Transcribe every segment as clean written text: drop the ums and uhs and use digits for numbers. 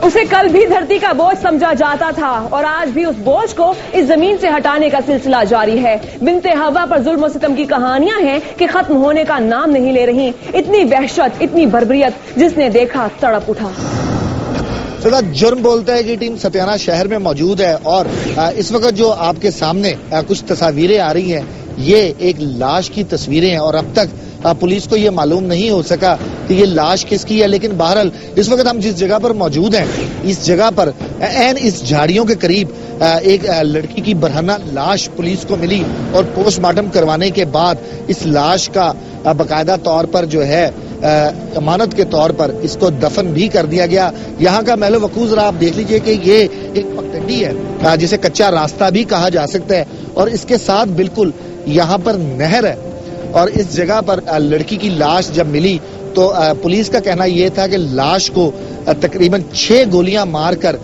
اسے کل بھی دھرتی کا بوجھ سمجھا جاتا تھا اور آج بھی اس بوجھ کو اس زمین سے ہٹانے کا سلسلہ جاری ہے. بنت ہوا پر ظلم و ستم کی کہانیاں ہیں کہ ختم ہونے کا نام نہیں لے رہی. اتنی وحشت، اتنی بربریت، جس نے دیکھا تڑپ اٹھا. جرم بولتا ہے کہ ٹیم ستیانہ شہر میں موجود ہے اور اس وقت جو آپ کے سامنے کچھ تصاویریں آ رہی ہیں یہ ایک لاش کی تصویریں ہیں اور اب تک پولیس کو یہ معلوم نہیں ہو سکا کہ یہ لاش کس کی ہے. لیکن بہرحال اس وقت ہم جس جگہ پر موجود ہیں اس جگہ پر عین اس جھاڑیوں کے قریب ایک لڑکی کی برہنہ لاش پولیس کو ملی اور پوسٹ مارٹم کروانے کے بعد اس لاش کا باقاعدہ طور پر جو ہے امانت کے طور پر اس کو دفن بھی کر دیا گیا. یہاں کا محل وقوع ذرا آپ دیکھ لیجئے کہ یہ ایک پگڈنڈی ہے جسے کچا راستہ بھی کہا جا سکتا ہے اور اس کے ساتھ بالکل یہاں پر نہر ہے اور اس جگہ پر لڑکی کی لاش جب ملی تو پولیس کا کہنا یہ تھا کہ لاش کو تقریباً 6 گولیاں مار کر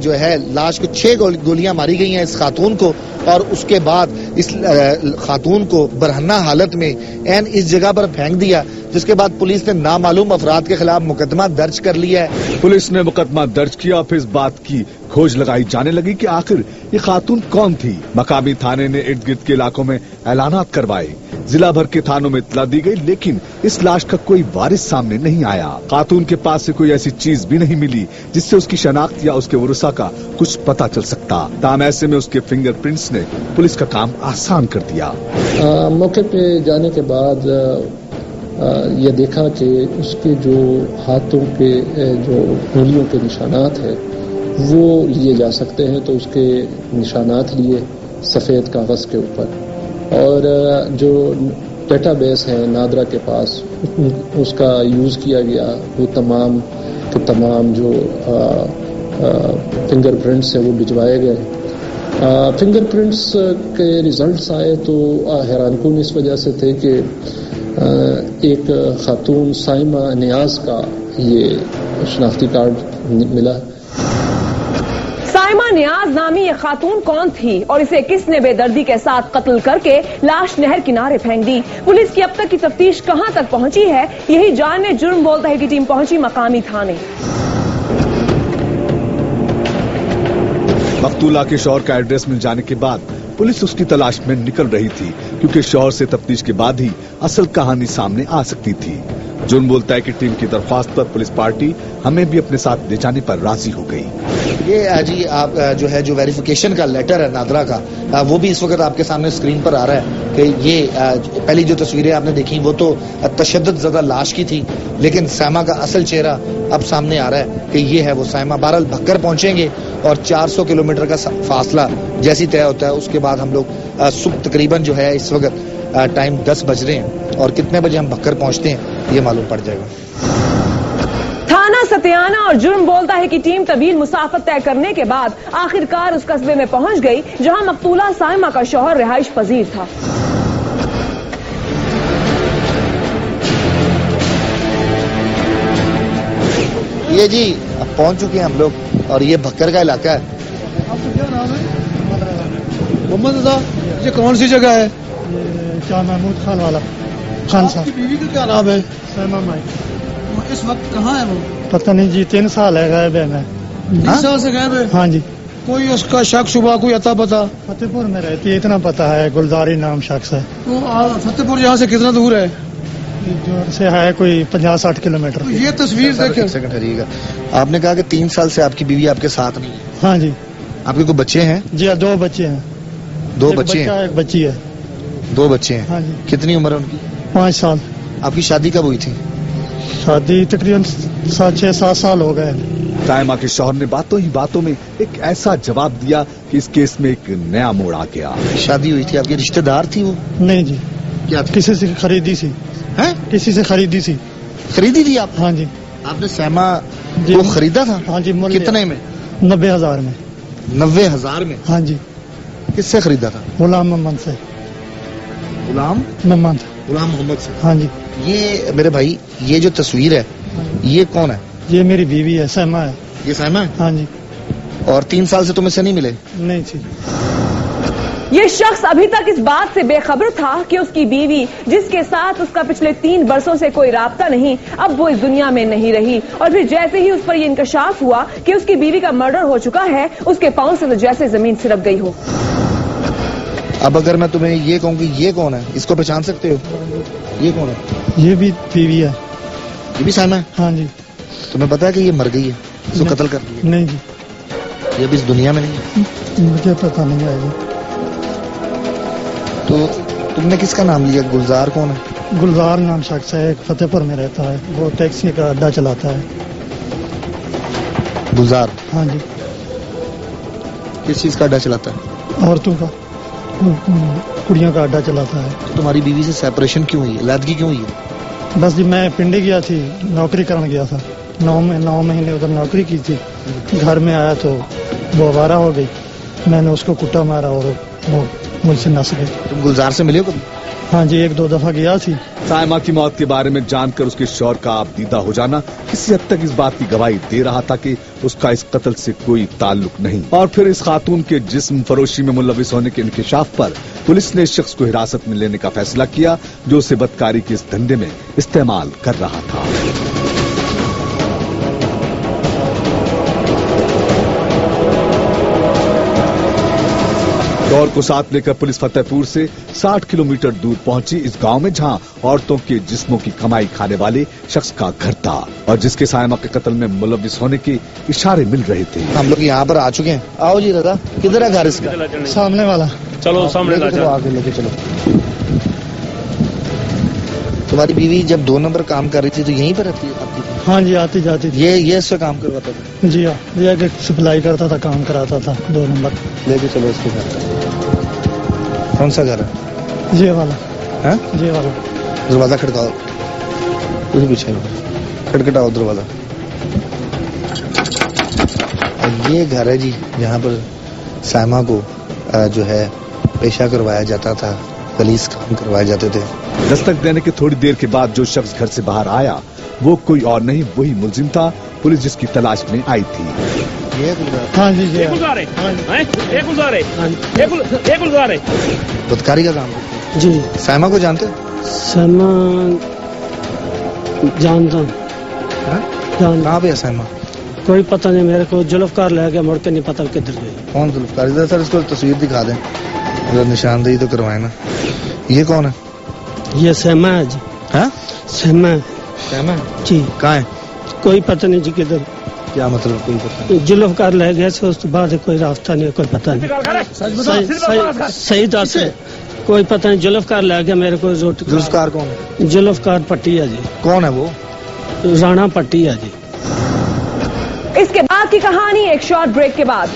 جو ہے لاش کو 6 گولیاں ماری گئی ہیں اس خاتون کو اور اس کے بعد اس خاتون کو برہنہ حالت میں عین اس جگہ پر پھینک دیا جس کے بعد پولیس نے نامعلوم افراد کے خلاف مقدمہ درج کر لیا ہے. پولیس نے مقدمہ درج کیا پھر اس بات کی کھوج لگائی جانے لگی کہ آخر یہ خاتون کون تھی. مقامی تھانے نے ارد گرد کے علاقوں میں اعلانات کروائے. ضلع بھر کے تھانوں میں اطلاع دی گئی لیکن اس لاش کا کوئی وارث سامنے نہیں آیا. خاتون کے پاس سے کوئی ایسی چیز بھی نہیں ملی جس سے اس کی شناخت یا اس کے ورثاء کا کچھ پتہ چل سکتا. تاہم ایسے میں اس کے فنگر پرنٹس نے پولیس کا کام آسان کر دیا. موقع پہ جانے کے بعد یہ دیکھا کہ اس کے جو ہاتھوں پہ جو انگلیوں کے نشانات ہیں وہ لیے جا سکتے ہیں تو اس کے نشانات لیے سفید کاغذ کے اوپر اور جو ڈیٹا بیس ہے نادرا کے پاس اس کا یوز کیا گیا. وہ تمام کے تمام جو فنگر پرنٹس ہیں وہ بھجوائے گئے. فنگر پرنٹس کے ریزلٹس آئے تو حیران کن اس وجہ سے تھے کہ ایک خاتون سائمہ نیاز کا یہ شناختی کارڈ ملا. سائمہ نیاز نامی یہ خاتون کون تھی اور اسے کس نے بے دردی کے ساتھ قتل کر کے لاش نہر کنارے پھینک دی؟ پولیس کی اب تک کی تفتیش کہاں تک پہنچی ہے یہی جاننے جرم بولتا ہے کہ ٹیم پہنچی مقامی تھانے. مقتولہ کے شوہر کا ایڈریس مل جانے کے بعد پولیس اس کی تلاش میں نکل رہی تھی کیونکہ شوہر سے تفتیش کے بعد ہی اصل کہانی سامنے آ سکتی تھی. جرم بولتا ہے کہ ٹیم کی درخواست پر پولیس پارٹی ہمیں بھی اپنے ساتھ لے جانے پر راضی ہو گئی. یہ جی آپ جو ہے جو ویریفیکیشن کا لیٹر ہے نادرا کا وہ بھی اس وقت آپ کے سامنے اسکرین پر آ رہا ہے کہ یہ پہلی جو تصویریں آپ نے دیکھی وہ تو تشدد زدہ لاش کی تھی لیکن سائمہ کا اصل چہرہ اب سامنے آ رہا ہے کہ یہ ہے وہ سائمہ. بہرحال بھکر پہنچیں گے اور 400 کلومیٹر کا فاصلہ جیسی طے ہوتا ہے اس کے بعد ہم لوگ صبح تقریباً جو ہے اس وقت ٹائم 10 بج رہے ہیں اور کتنے بجے ہم بھکر پہنچتے ہیں یہ معلوم پڑ جائے گا. تھانہ ستیانہ اور جرم بولتا ہے کہ ٹیم طویل مسافت طے کرنے کے بعد آخر کار اس قصبے میں پہنچ گئی جہاں مقتولہ سائمہ کا شوہر رہائش پذیر تھا. یہ جی اب پہنچ چکے ہیں ہم لوگ اور یہ بھکر کا علاقہ ہے. آپ کا کیا نام ہے؟ محمد رضا. یہ کون سی جگہ ہے؟ شاہ محمود خان والا خان صاحب. بیوی کا کیا نام ہے؟ سائمہ مائی. اس وقت کہاں ہے وہ؟ پتہ نہیں جی 3 سال ہے غائب ہے. میں 3 سال سے غائب ہے. ہاں جی. کوئی اس کا شک شبہ کوئی عطا پتا؟ فتح پور میں رہتی ہے اتنا پتا ہے. گلزاری نام شخص ہے. تو فتح پور یہاں سے کتنا دور ہے؟ جوہر سے ہے کوئی 50-60 کلومیٹر. یہ تصویر دیکھیں. سیکنڈ ٹھہریے گا. آپ نے کہا کہ 3 سال سے آپ کی بیوی آپ کے ساتھ نہیں ہے. ہاں جی. آپ کے کوئی بچے ہیں؟ جی 2 بچے ہیں. 2 بچے ہیں. ایک بچی ہے. 2 بچے ہیں. ہاں جی. کتنی عمر ہے ان کی؟ 5 سال. آپ کی شادی کب ہوئی تھی؟ شادی تقریباً 6-7 سال ہو گئے. سائمہ کے شوہر نے باتوں ہی باتوں میں ایک ایسا جواب دیا کہ اس کیس میں ایک نیا موڑ آ گیا. شادی ہوئی تھی. آپ کی رشتہ دار تھی وہ؟ نہیں جی. کیا تھی؟ کسی سے خریدی سی. کسی سے خریدی سی. خریدی تھی آپ؟ ہاں جی. آپ نے سائمہ کو خریدا تھا؟ ہاں جی. کتنے میں؟ 90,000 میں. 90,000 میں؟ ہاں جی. کس سے خریدا تھا؟ غلام محمد سے. غلام محمد سے. ہاں جی. یہ میرے بھائی یہ جو تصویر ہے یہ کون ہے؟ یہ میری بیوی ہے سائمہ ہے. یہ سائمہ ہے؟ ہاں جی. اور 3 سال سے تم اس سے نہیں ملے؟ نہیں جی. یہ شخص ابھی تک اس بات سے بے خبر تھا کہ اس کی بیوی جس کے ساتھ اس کا پچھلے 3 برسوں سے کوئی رابطہ نہیں اب وہ اس دنیا میں نہیں رہی، اور پھر جیسے ہی اس پر یہ انکشاف ہوا کہ اس کی بیوی کا مرڈر ہو چکا ہے اس کے پاؤں سے تو جیسے زمین سرک گئی ہو۔ اب اگر میں تمہیں یہ کہوں کہ یہ کون ہے، اس کو پہچان سکتے ہو؟ یہ کون ہے؟ یہ بھی بیوی ہے۔ یہ بھی سائمہ ہے؟ ہاں جی۔ تمہیں پتا ہے کہ یہ مر گئی ہے، اس کو قتل کر دیا؟ نہیں جی، یہ بھی اس دنیا میں نہیں ہے؟ مجھے پتا نہیں ہے جی۔ تو تم نے کس کا نام لیا؟ گلزار کون ہے؟ گلزار نام شخص ہے، ایک فتح پور میں رہتا ہے، وہ ٹیکسی کا اڈا چلاتا ہے۔ گلزار ہاں جی۔ کس چیز کا اڈا چلاتا ہے؟ عورتوں کا، کڑیوں کا اڈا چلاتا ہے۔ تو تمہاری بیوی سے سیپریشن کیوں ہوئی ہے، علیحدگی کیوں ہوئی ہے؟ بس جی میں پنڈی گیا تھی، نوکری کرنے گیا تھا، 9 مہینے ادھر نوکری کی تھی۔ گھر میں آیا تو وہ آوارہ ہو گئی، میں نے اس کو کٹا مارا اور وہ مجھ سے نس گئی۔ تم گلزار سے ملے ہو کبھی؟ ہاں جی، 1-2 دفعہ گیا تھی۔ سائمہ کی موت کے بارے میں جان کر اس کے شوہر کا آپ دیدہ ہو جانا کسی حد تک اس بات کی گواہی دے رہا تھا کہ اس کا اس قتل سے کوئی تعلق نہیں، اور پھر اس خاتون کے جسم فروشی میں ملوث ہونے کے انکشاف پر پولیس نے اس شخص کو حراست میں لینے کا فیصلہ کیا جو اسے بدکاری کے اس دھندے میں استعمال کر رہا تھا۔ دور کو ساتھ لے کر پولیس فتح پور سے 60 کلومیٹر دور پہنچی اس گاؤں میں، جہاں عورتوں کے جسموں کی کمائی کھانے والے شخص کا گھر تھا اور جس کے سائمہ کے قتل میں ملوث ہونے کے اشارے مل رہے تھے۔ ہم لوگ یہاں پر آ چکے ہیں۔ آؤ جی رضا، کدھر ہے گھر اس کا؟ سامنے والا۔ چلو سامنے چلو آگے لے کے چلو۔ تمہاری بیوی جب 2 نمبر کام کر رہی تھی تو یہیں پر رہتی ہے؟ ہاں جی، آتی جاتی تھی۔ یہ اس سے کام کرواتا تھا؟ جی ہاں، یہ کہ سپلائی کرتا تھا، کام کراتا تھا 2 نمبر۔ لے کے چلو اس کے گھر۔ کون سا گھر ہے؟ یہ والا۔ ہاں یہ والا۔ دروازہ کھڑکاؤ، کچھ پیچھے کھٹکھٹاؤ دروازہ۔ اور یہ گھر ہے جی جہاں پر سائمہ کو جو ہے پیشہ کروایا جاتا تھا، پولیس کام کروائے جاتے تھے۔ دستک دینے کے تھوڑی دیر کے بعد جو شخص گھر سے باہر آیا وہ کوئی اور نہیں، وہی ملزم تھا پولیس جس کی تلاش میں آئی تھی۔ یہ گلزار ہاں جی، جی بدکاری کا کام کرتے جی۔ ہیں۔ سائمہ کو جانتے ہیں؟ سلما جانتا ہوں۔ ہاں؟ جان کہاں پہ ہے سائمہ؟ کوئی پتہ نہیں، میرے کو جلفکار لے گیا، مڑ کے نہیں پتہ کدھر گئی۔ کون ذوالفقار؟ ادھر سر اس کو تصویر دکھا دیں، ذرا نشاندہی تو کروائیں نا۔ یہ کون ہے؟ یہ سیما ہے جی۔ ہاں سیما ہے سائمہ جی۔ کہاں ہے؟ کوئی پتہ نہیں جی کدھر، کیا مطلب کوئی پتہ نہیں؟ جلفکار لے گیا سے اس کے بعد کوئی رابطہ نہیں، کوئی پتہ نہیں۔ صحیح دس ہے، کوئی پتہ نہیں، جلفکار لے گیا میرے کو روٹی۔ ذوالفقار کون ہے؟ جلفکار پٹی ہے جی، کون ہے وہ؟ رانا پٹی ہے جی۔ اس کے بعد کی کہانی ایک شارٹ بریک کے بعد۔